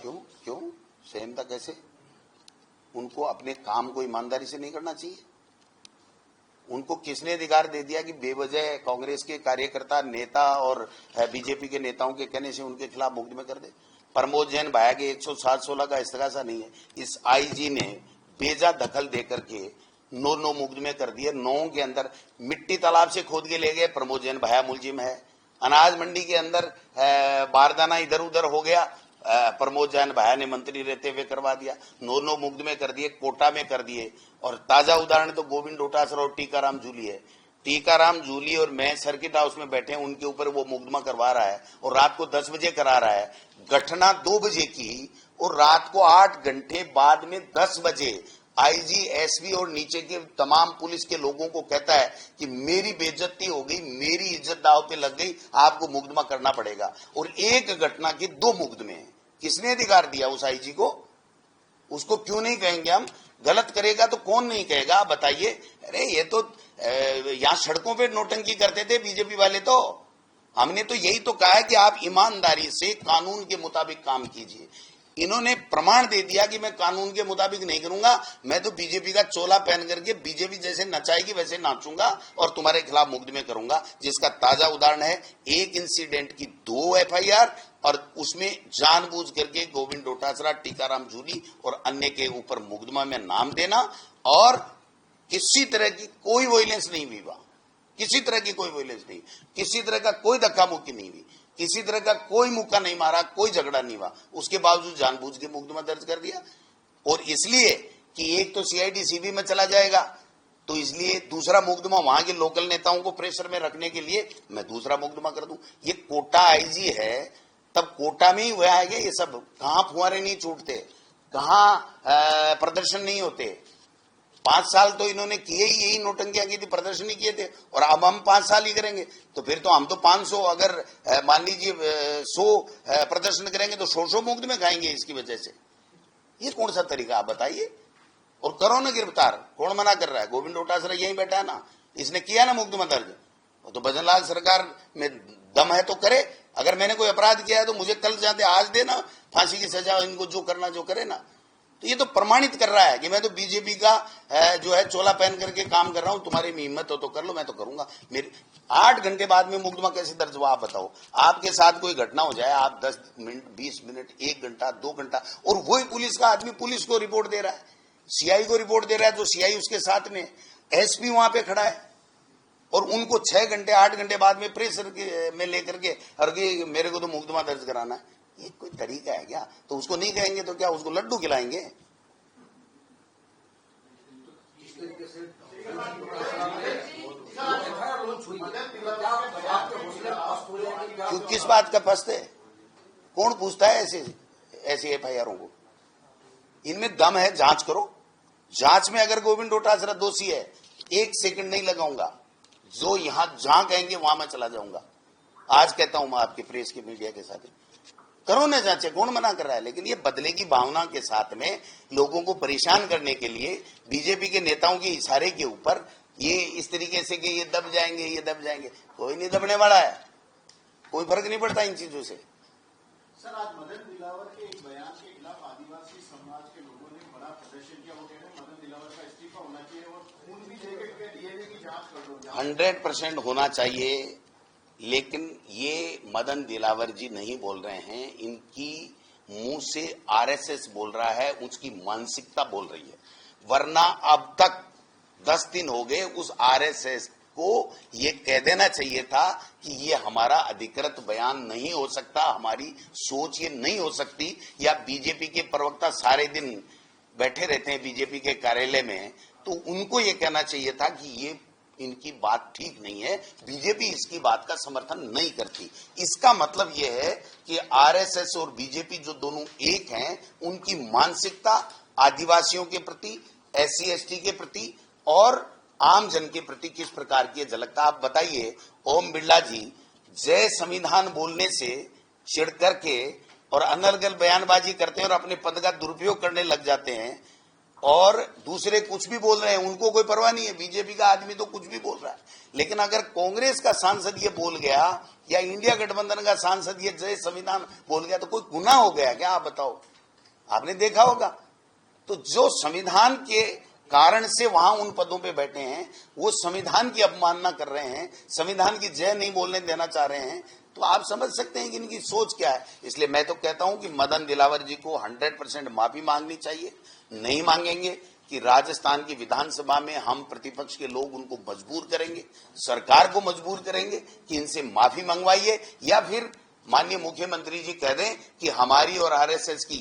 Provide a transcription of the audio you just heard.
क्यों क्यों सहमता कैसे? उनको अपने काम को ईमानदारी से नहीं करना चाहिए? उनको किसने अधिकार दे दिया कि बेवजह कांग्रेस के कार्यकर्ता नेता और बीजेपी के नेताओं के कहने से उनके खिलाफ मुकदमे कर दे? प्रमोद जैन भाया के 107-16 का इस्तेगासा नहीं है, इस आईजी ने बेजा दखल देकर के 9 मुकदमे कर दिए। 9 के अंदर मिट्टी तालाब से खोद के ले गए, प्रमोद जैन भाया मुलजिम है। अनाज मंडी के अंदर बारदाना इधर उधर हो गया, प्रमोद जैन भाया ने मंत्री रहते हुए करवा दिया। 9 मुकदमे कर दिए, कोटा में कर दिए। और ताजा उदाहरण तो गोविंद डोटासरा और टीकाराम जूली है। टीकाराम जूली और मैं सर्किट हाउस में बैठे, उनके ऊपर वो मुकदमा करवा रहा है और रात को 10 बजे करा रहा है। घटना 2 बजे की और रात को 8 घंटे बाद में 10 बजे आईजी, एसपी और नीचे के तमाम पुलिस के लोगों को कहता है कि मेरी बेइज्जती हो गई, मेरी इज्जत दांव पे लग गई, आपको मुकदमा करना पड़ेगा। और एक घटना के 2 मुकदमे। किसने अधिकार दिया उस आईजी को? उसको क्यों नहीं कहेंगे हम? गलत करेगा तो कौन नहीं कहेगा, आप बताइए। अरे ये तो यहां सड़कों पे नोटंकी करते थे बीजेपी वाले। तो हमने तो यही तो कहा है कि आप ईमानदारी से कानून के मुताबिक काम कीजिए। इन्होंने प्रमाण दे दिया कि मैं कानून के मुताबिक नहीं करूंगा, मैं तो बीजेपी का चोला पहन करके बीजेपी जैसे नचाएगी वैसे नाचूंगा और तुम्हारे खिलाफ मुकदमे करूंगा। जिसका ताजा उदाहरण है एक इंसिडेंट की 2 एफआईआर और उसमें जानबूझ करके गोविंद डोटासरा, टीकाराम जूली और अन्य के ऊपर मुकदमा में नाम देना। और किसी तरह की कोई वायलेंस नहीं हुई, किसी तरह की कोई वायलेंस नहीं, किसी तरह का कोई धक्का मुक्की नहीं हुई, किसी तरह का कोई मुक्का नहीं मारा, कोई झगड़ा नहीं हुआ। उसके बावजूद जानबूझ के मुकदमा दर्ज कर दिया। और इसलिए कि एक तो सीआईडी सीबी में चला जाएगा, तो इसलिए दूसरा मुकदमा वहां के लोकल नेताओं को प्रेशर में रखने के लिए मैं दूसरा मुकदमा कर दूं। ये कोटा आईजी है, तब कोटा में ही हुआ है ये सब। कहां फुहारे नहीं छूटते, कहां प्रदर्शन नहीं होते। 5 साल तो इन्होंने किए ही, यही नोटंकियां की थी, प्रदर्शन ही किए थे। और अब हम 5 साल ही करेंगे तो फिर तो हम तो 500, अगर मान लीजिए 100 प्रदर्शन करेंगे तो 100 मुकदमे खाएंगे इसकी वजह से। ये कौन सा तरीका, आप बताइए। और करो ना गिरफ्तार, कौन मना कर रहा है? गोविंद डोटासरा यहीं बैठा है ना, इसने किया ना मुकदमा दर्ज। तो भजनलाल सरकार में दम है तो करे। अगर मैंने कोई अपराध किया है तो मुझे कल जाते आज देना फांसी की सजा, इनको जो करना जो करे ना। तो ये तो प्रमाणित कर रहा है कि मैं तो बीजेपी का जो है चोला पहन करके काम कर रहा हूं, तुम्हारी में हिम्मत हो तो कर लो, मैं तो करूंगा। मेरे 8 घंटे बाद में मुकदमा कैसे दर्ज हुआ, आप बताओ। आपके साथ कोई घटना हो जाए, आप 10 मिनट, 20 मिनट, 1 घंटा, 2 घंटा, और वही पुलिस का आदमी पुलिस को रिपोर्ट दे रहा है, सीआई को रिपोर्ट दे रहा है, जो सीआई उसके साथ में, एसपी वहां पे खड़ा है, और उनको 6 घंटे 8 घंटे बाद में प्रेशर में लेकर के अरे मेरे को तो मुकदमा दर्ज कराना है। ये कोई तरीका है क्या? तो उसको नहीं कहेंगे तो क्या उसको लड्डू खिलाएंगे? क्यों, किस बात का फंसते? कौन पूछता है ऐसे एफआईआरों को? इनमें दम है, जांच करो। जांच में अगर गोविंद डोटासरा दोषी है, 1 सेकंड नहीं लगाऊंगा। जो यहां जहां कहेंगे वहां मैं चला जाऊंगा। आज कहता हूं मैं आपके प्रेस के मीडिया के साथ, करो ना जांचे, कौन मना कर रहा है? लेकिन ये बदले की भावना के साथ में लोगों को परेशान करने के लिए बीजेपी के नेताओं के इशारे के ऊपर ये इस तरीके से कि ये दब जाएंगे, ये दब जाएंगे। कोई नहीं दबने वाला है, कोई फर्क नहीं पड़ता इन चीजों से। सर, आज मदन दिलावर के एक बयान के खिलाफ आदिवासी समाज के लोगों ने बड़ा प्रदर्शन किया। वो कह रहे हैं मदन दिलावर का इस्तीफा होना चाहिए और खून भी जैकेट पे डीएनए की जांच कर दो। 100% होना चाहिए। लेकिन ये मदन दिलावर जी नहीं बोल रहे हैं, इनकी मुंह से आरएसएस बोल रहा है, उसकी मानसिकता बोल रही है। वरना अब तक 10 दिन हो गए, उस आरएसएस को ये कह देना चाहिए था कि ये हमारा अधिकृत बयान नहीं हो सकता, हमारी सोच ये नहीं हो सकती। या बीजेपी के प्रवक्ता सारे दिन बैठे रहते हैं बीजेपी के कार्यालय में, तो उनको ये कहना चाहिए था कि ये इनकी बात ठीक नहीं है, बीजेपी इसकी बात का समर्थन नहीं करती। इसका मतलब यह है कि आरएसएस और बीजेपी जो दोनों एक हैं, उनकी मानसिकता आदिवासियों के प्रति, एससी एसटी के प्रति और आम जन के प्रति किस प्रकार की झलकता। आप बताइए, ओम बिरला जी जय संविधान बोलने से चिढ़ करके और अनर्गल बयानबाजी करते हैं और अपने पद का दुरुपयोग करने लग जाते हैं, और दूसरे कुछ भी बोल रहे हैं, उनको कोई परवाह नहीं है। बीजेपी का आदमी तो कुछ भी बोल रहा है। लेकिन अगर कांग्रेस का सांसद ये बोल गया या इंडिया गठबंधन का सांसद ये जय संविधान बोल गया तो कोई गुनाह हो गया क्या, आप बताओ। आपने देखा होगा। तो जो संविधान के कारण से वहां उन पदों पे बैठे हैं, वो संविधान की अवमानना कर रहे हैं, संविधान की जय नहीं बोलने देना चाह रहे हैं, तो आप समझ सकते हैं कि इनकी सोच क्या है। इसलिए मैं तो कहता हूं कि मदन दिलावर जी को 100% माफी मांगनी चाहिए। नहीं मांगेंगे कि राजस्थान की विधानसभा में हम प्रतिपक्ष के लोग उनको मजबूर करेंगे, सरकार को मजबूर करेंगे कि इनसे माफी मंगवाइए, या फिर माननीय मुख्यमंत्री जी कह दें कि हमारी और आरएसएस की